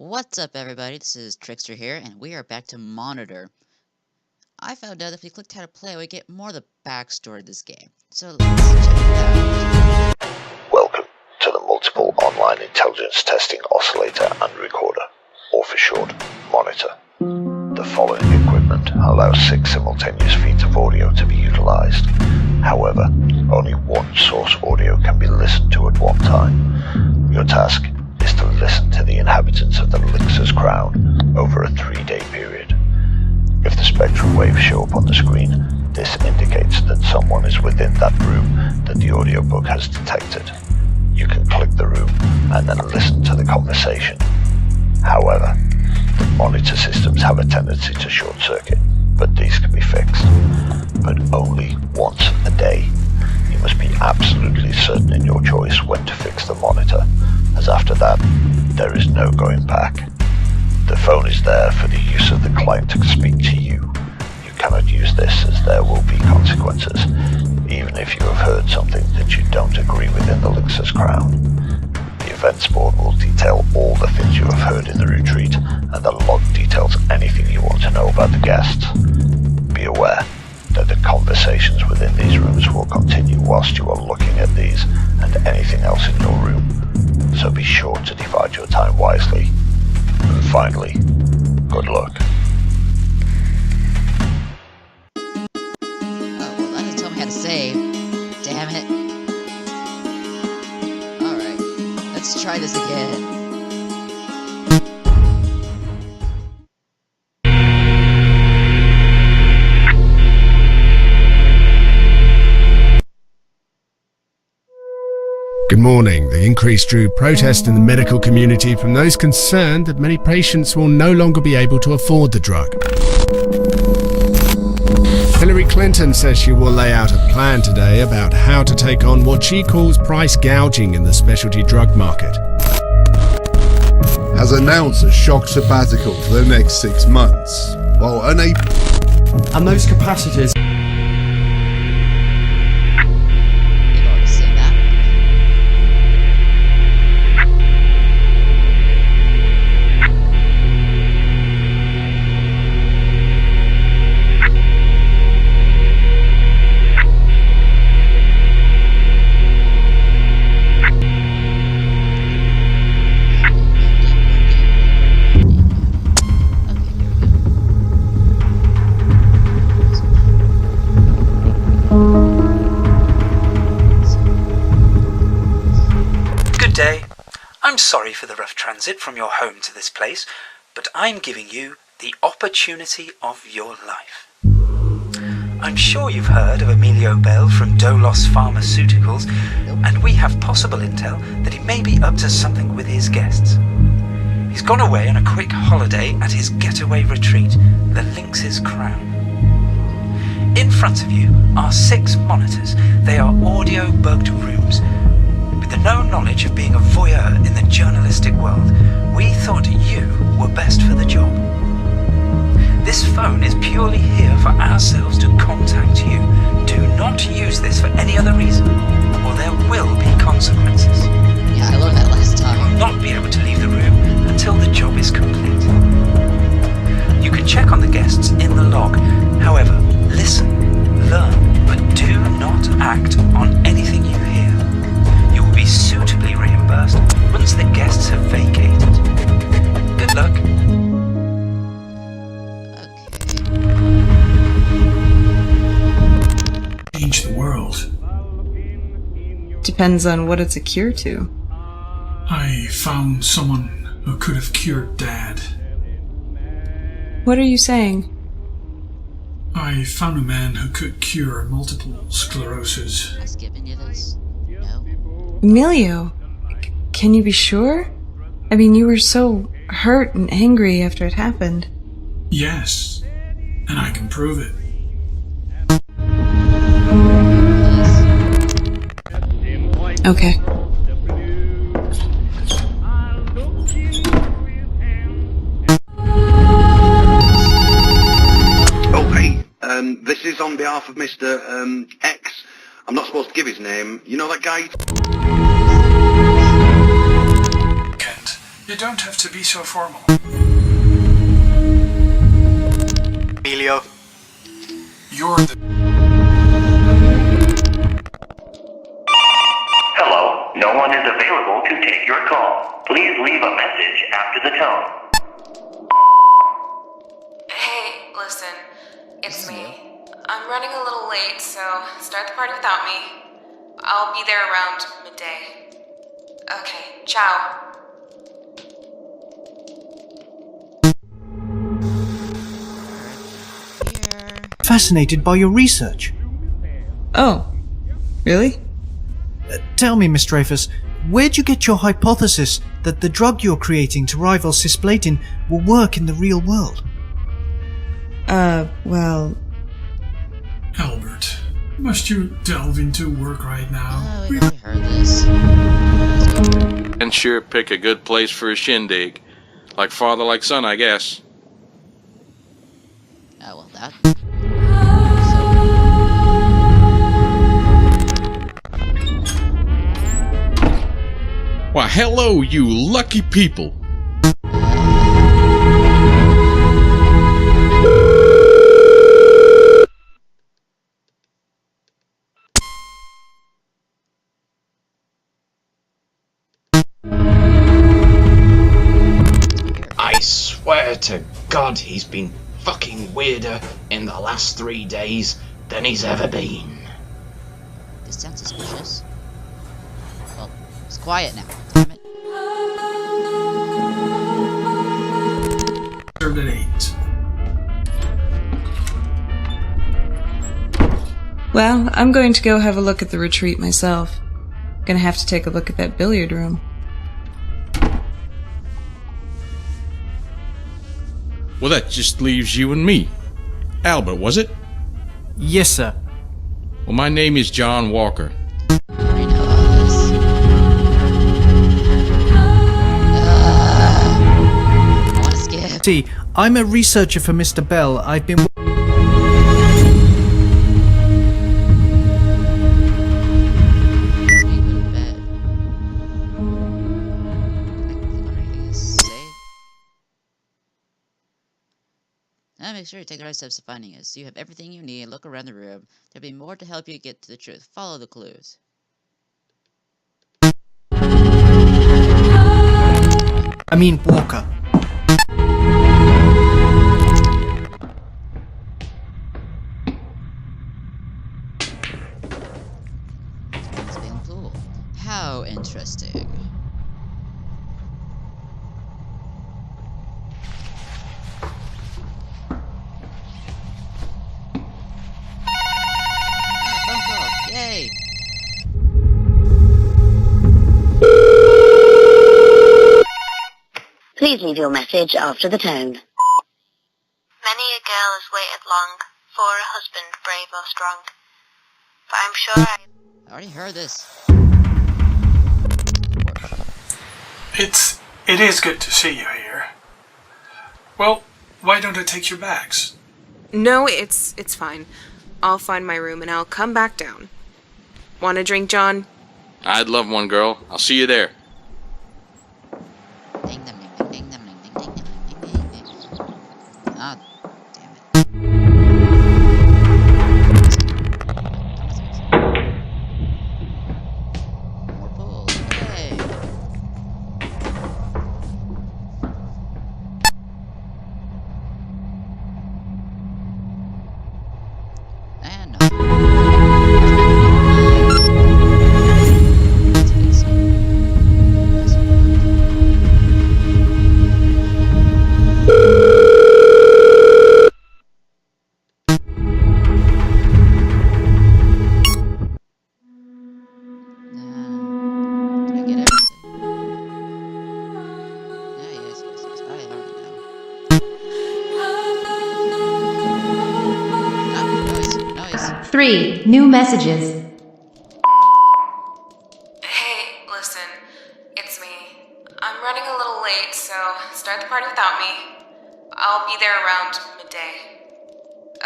What's up, everybody? This is Trickster here, and we are back to Monitor. I found out if we clicked how to play, we get more of the backstory of this game. So let's check it out. Welcome to the Multiple Online Intelligence Testing Oscillator and Recorder, or for short, Monitor. The following equipment allows 6 simultaneous feeds of audio to be utilized. However, only one source audio can be listened to at one time. Your task is to listen to the inhabitants of the Linx's Crown over a 3-day period. If the spectrum waves show up on the screen, this indicates that someone is within that room that the audiobook has detected. You can click the room and then listen to the conversation. However, the monitor systems have a tendency to short circuit, but these can be fixed. But only once a day. You must be absolutely certain in your choice when to fix the monitor, as after that, there is no going back. The phone is there for the use of the client to speak to you. You cannot use this as there will be consequences, even if you have heard something that you don't agree with in the Linx's Crown. The events board will detail all the things you have heard in the retreat, and the log details anything you want to know about the guests. Be aware that the conversations within these rooms will continue whilst you are looking at these and anything else in your room, so be sure to divide your time wisely. And finally, good luck. Oh, well, that doesn't tell me how to save. Damn it. Alright, let's try this again. Good morning. The increase drew protest in the medical community from those concerned that many patients will no longer be able to afford the drug. Hillary Clinton says she will lay out a plan today about how to take on what she calls price gouging in the specialty drug market. Has announced a shock sabbatical for the next 6 months, while unable. And those capacitors. You've already seen that. Good day. I'm sorry for the rough transit from your home to this place, but I'm giving you the opportunity of your life. I'm sure you've heard of Emilio Bell from Dolos Pharmaceuticals, and we have possible intel that he may be up to something with his guests. He's gone away on a quick holiday at his getaway retreat, the Linx's Crown. In front of you are 6 monitors. They are audio-bugged rooms. With the known knowledge of being a voyeur in the journalistic world, we thought you were best for the job. This phone is purely here for ourselves to contact you. Do not use this for any other reason, or there will be consequences. Yeah, I learned that last You will time. not be able to leave the room until the job is complete. You can check on the guests in the log. However, listen, learn, but do not act on anything you hear. You will be suitably reimbursed once the guests have vacated. Good luck. Okay. Change the world. Depends on what it's a cure to. I found someone who could have cured Dad. What are you saying? I found a man who could cure multiple sclerosis. Has given you this? No? Emilio? Can you be sure? I mean, you were so hurt and angry after it happened. Yes, and I can prove it. Okay. Oh, hey, this is on behalf of Mr. X. I'm not supposed to give his name. You know that guy? Kent, you don't don't have to be so formal. Emilio. You're the... Hello, no one is available to take your call. Please leave a message after the tone. Hey, listen, it's me. I'm running a little late, so start the party without me. I'll be there around midday. Okay, ciao. Fascinated by your research. Oh, really? Tell me, Miss Dreyfus, where'd you get your hypothesis that the drug you're creating to rival cisplatin will work in the real world? Well... Albert, must you delve into work right now? We already heard this. And sure pick a good place for a shindig. Like father, like son, I guess. Oh, well, that... Why, hello, you lucky people. I swear to God, he's been fucking weirder in the last 3 days than he's ever been. This sounds suspicious. Well, it's quiet now. Damn it. Served at 8. Well, I'm going to go have a look at the retreat myself. Gonna have to take a look at that billiard room. Well, that just leaves you and me. Albert, was it? Yes, sir. Well, my name is John Walker. I know all this. I wanna skip. See, I'm a researcher for Mr. Bell. I've been... Make sure you take the right steps to finding us. So you have everything you need. Look around the room. There'll be more to help you get to the truth. Follow the clues. I mean, Walker. It's been cool. How interesting. Yay! Please leave your message after the tone. Many a girl has waited long for a husband brave or strong. But I'm sure I already heard this. It is good to see you here. Well, why don't I take your bags? No, it's fine. I'll find my room and I'll come back down. Want a drink, John? I'd love one, girl. I'll see you there. Ding ding ding ding ding ding ding ding ding ding. Ah, damn it. More pools. Yay. And no. Three new messages. Hey, listen, it's me. I'm running a little late, so start the party without me. I'll be there around midday.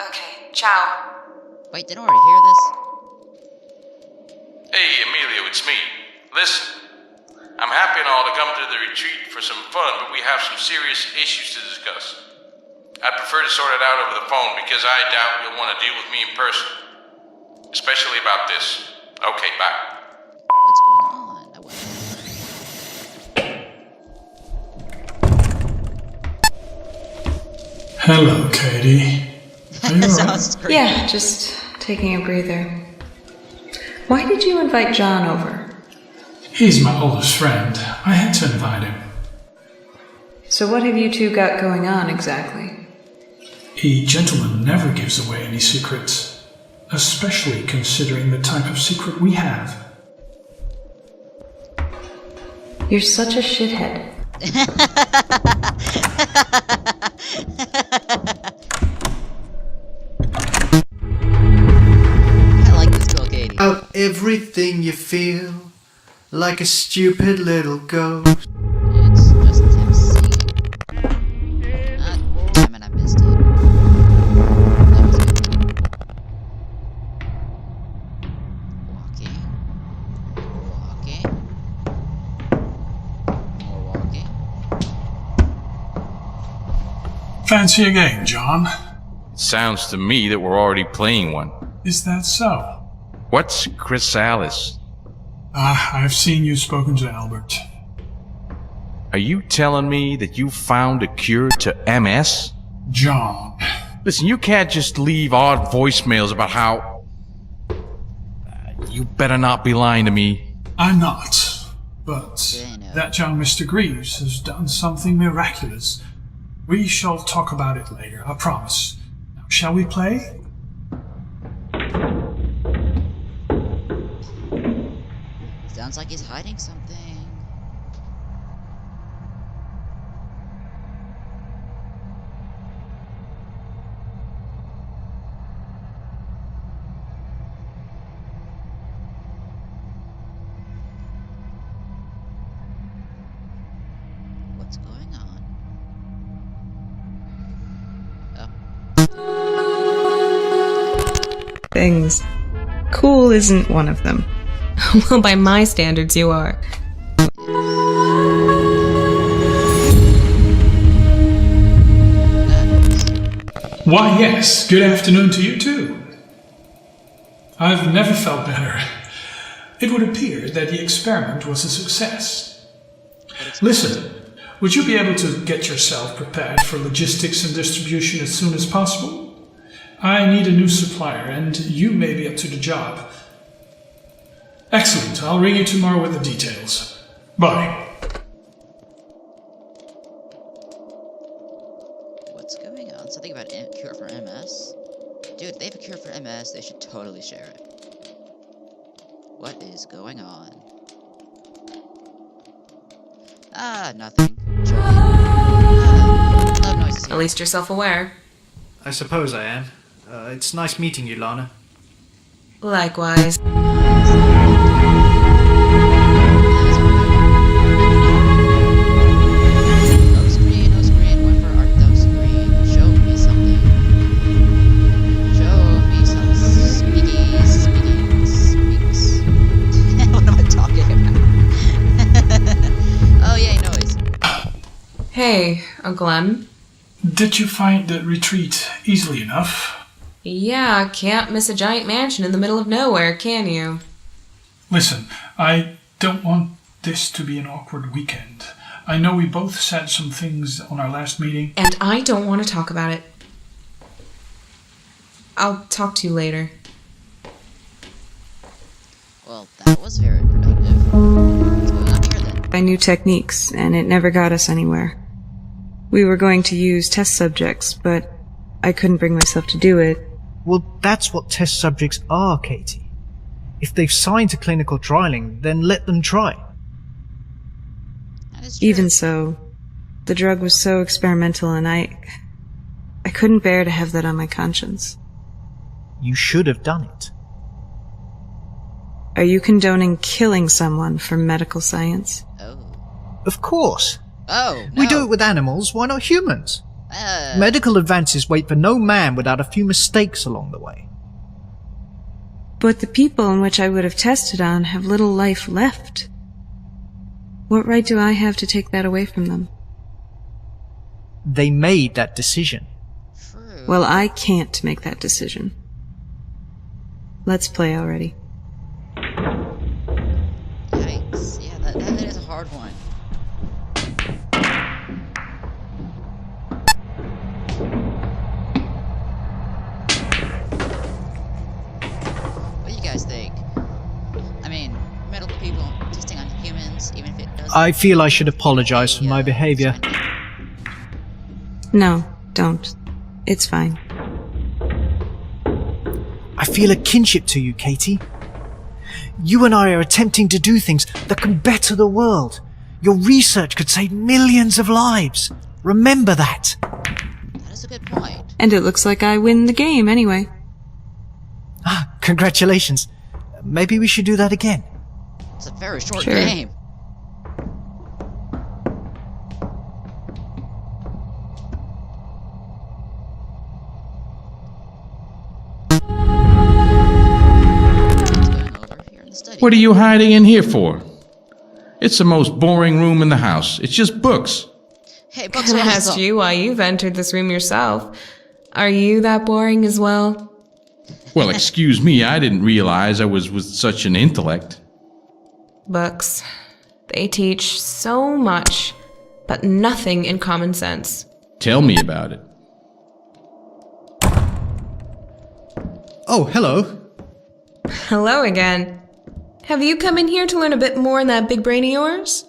Okay, ciao. Wait, didn't I already hear this? Hey, Emilio, it's me. Listen, I'm happy and all to come to the retreat for some fun, but we have some serious issues to discuss. I'd prefer to sort it out over the phone because I doubt you'll want to deal with me in person. Especially about this. Okay, bye. What's going on? Hello, Katie. Are you alright? Yeah, just taking a breather. Why did you invite John over? He's my oldest friend. I had to invite him. So what have you two got going on exactly? A gentleman never gives away any secrets, especially considering the type of secret we have. You're such a shithead. I like this girl, Katie. Out everything you feel, like a stupid little ghost. It's just him singing. Damn it, I missed it. Walking. More walking. Fancy a game, John? Sounds to me that we're already playing one. Is that so? What's Chrysalis? I've seen you spoken to Albert. Are you telling me that you found a cure to MS? John. Listen, you can't just leave odd voicemails about how... You better not be lying to me. I'm not. But that young Mr. Greaves has done something miraculous. We shall talk about it later, I promise. Now, shall we play? Sounds like he's hiding something. What's going on? Things. Cool isn't one of them. Well, by my standards, you are. Why, yes. Good afternoon to you, too. I've never felt better. It would appear that the experiment was a success. Listen, would you be able to get yourself prepared for logistics and distribution as soon as possible? I need a new supplier, and you may be up to the job. Excellent. I'll ring you tomorrow with the details. Bye. What's going on? Something about a cure for MS? Dude, they have a cure for MS. They should totally share it. What is going on? Nothing. Loud noises. At least you're self-aware. I suppose I am. It's nice meeting you, Lana. Likewise. Hey, Glenn. Did you find the retreat easily enough? Yeah, can't miss a giant mansion in the middle of nowhere, can you? Listen, I don't want this to be an awkward weekend. I know we both said some things on our last meeting. And I don't want to talk about it. I'll talk to you later. Well, that was very productive. What's going on here then? I knew techniques, and it never got us anywhere. We were going to use test subjects, but I couldn't bring myself to do it. Well, that's what test subjects are, Katie. If they've signed to clinical trialing, then let them try. Even so, the drug was so experimental and I couldn't bear to have that on my conscience. You should have done it. Are you condoning killing someone for medical science? Of course. Oh, no. We do it with animals, why not humans? Medical advances wait for no man without a few mistakes along the way. But the people in which I would have tested on have little life left. What right do I have to take that away from them? They made that decision. Well, I can't make that decision. Let's play already. Yikes. Yeah, that is a hard one. What do you guys think? I mean, medical people testing on humans, even if it does... I feel I should apologize for my behavior. No, don't. It's fine. I feel a kinship to you, Katie. You and I are attempting to do things that can better the world. Your research could save millions of lives. Remember that. That is a good point. And it looks like I win the game anyway. Ah, congratulations. Maybe we should do that again. It's a very short Sure. game. What are you hiding in here for? It's the most boring room in the house. It's just books. Hey, books I are asked awesome. you why you've entered this room yourself. Are you that boring as well? Well, excuse me, I didn't realize I was with such an intellect. Books. They teach so much, but nothing in common sense. Tell me about it. Oh, hello. Hello again. Have you come in here to learn a bit more in that big brain of yours?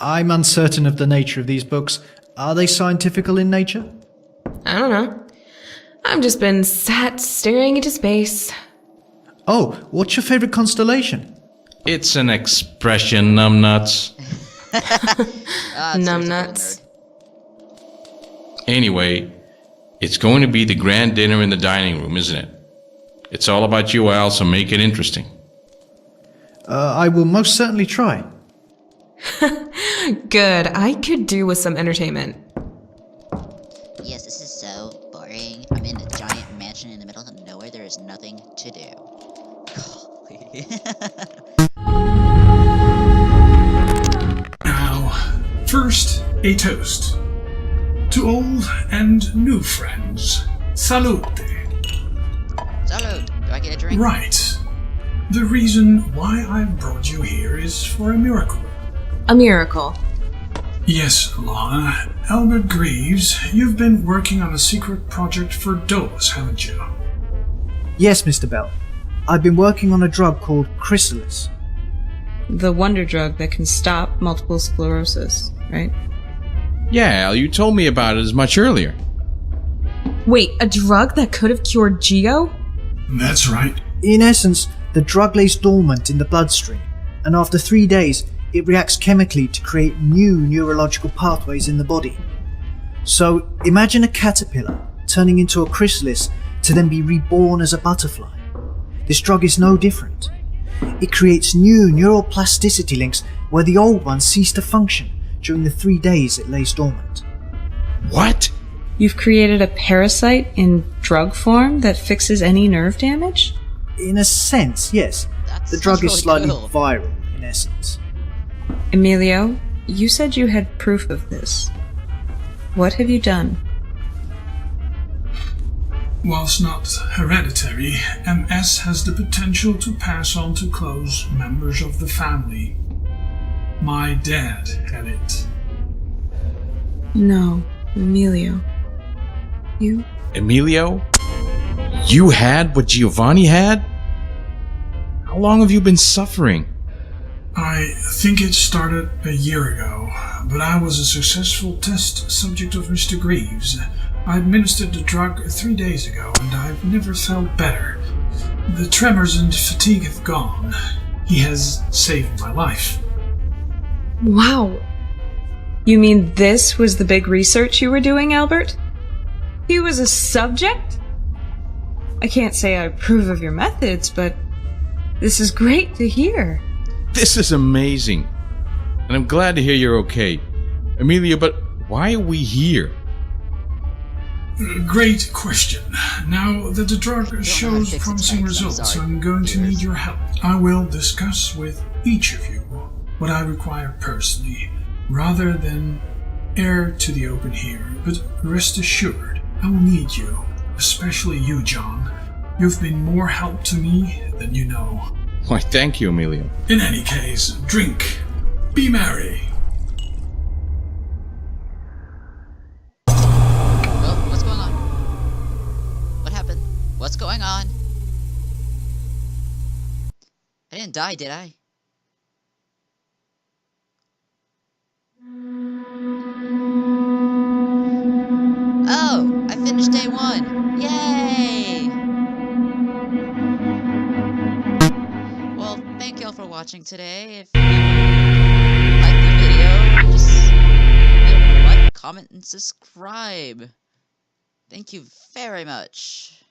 I'm uncertain of the nature of these books. Are they scientifical in nature? I don't know. I've just been sat staring into space. Oh, what's your favorite constellation? It's an expression, numbnuts. Numbnuts. Anyway, it's going to be the grand dinner in the dining room, isn't it? It's all about you, Al, so make it interesting. I will most certainly try. Good. I could do with some entertainment. Yes, this is so boring. I'm in a giant mansion in the middle of nowhere. There is nothing to do. Golly. Now, first, a toast. To old and new friends. Salute. Salute. Do I get a drink? Right. The reason why I've brought you here is for a miracle. A miracle. Yes, Lana. Albert Greaves, you've been working on a secret project for dose, haven't you? Yes, Mr. Bell. I've been working on a drug called Chrysalis. The wonder drug that can stop multiple sclerosis, right? Yeah, Al, you told me about it as much earlier. Wait, a drug that could have cured Geo? That's right. In essence, the drug lays dormant in the bloodstream, and after 3 days, it reacts chemically to create new neurological pathways in the body. So, imagine a caterpillar turning into a chrysalis to then be reborn as a butterfly. This drug is no different. It creates new neuroplasticity links where the old ones cease to function during the 3 days it lays dormant. What? You've created a parasite in drug form that fixes any nerve damage? In a sense, yes. The drug is slightly viral, in essence. Emilio, you said you had proof of this. What have you done? Whilst not hereditary, MS has the potential to pass on to close members of the family. My dad had it. No, Emilio. You? Emilio? You had what Giovanni had? How long have you been suffering? I think it started a year ago, but I was a successful test subject of Mr. Greaves. I administered the drug 3 days ago, and I've never felt better. The tremors and fatigue have gone. He has saved my life. Wow. You mean this was the big research you were doing, Albert? He was a subject? I can't say I approve of your methods, but this is great to hear. This is amazing. And I'm glad to hear you're okay. Amelia, but why are we here? Great question. Now that the drug shows promising results, I'm going to need your help. I will discuss with each of you what I require personally, rather than air to the open here, but rest assured, I will need you, especially you, John. You've been more help to me than you know. Why, thank you, Emilio. In any case, drink. Be merry. Oh, what's going on? What happened? What's going on? I didn't die, did I? Oh, I finished day 1. Yay! Well, thank y'all for watching today. If you like the video, just like, comment, and subscribe. Thank you very much.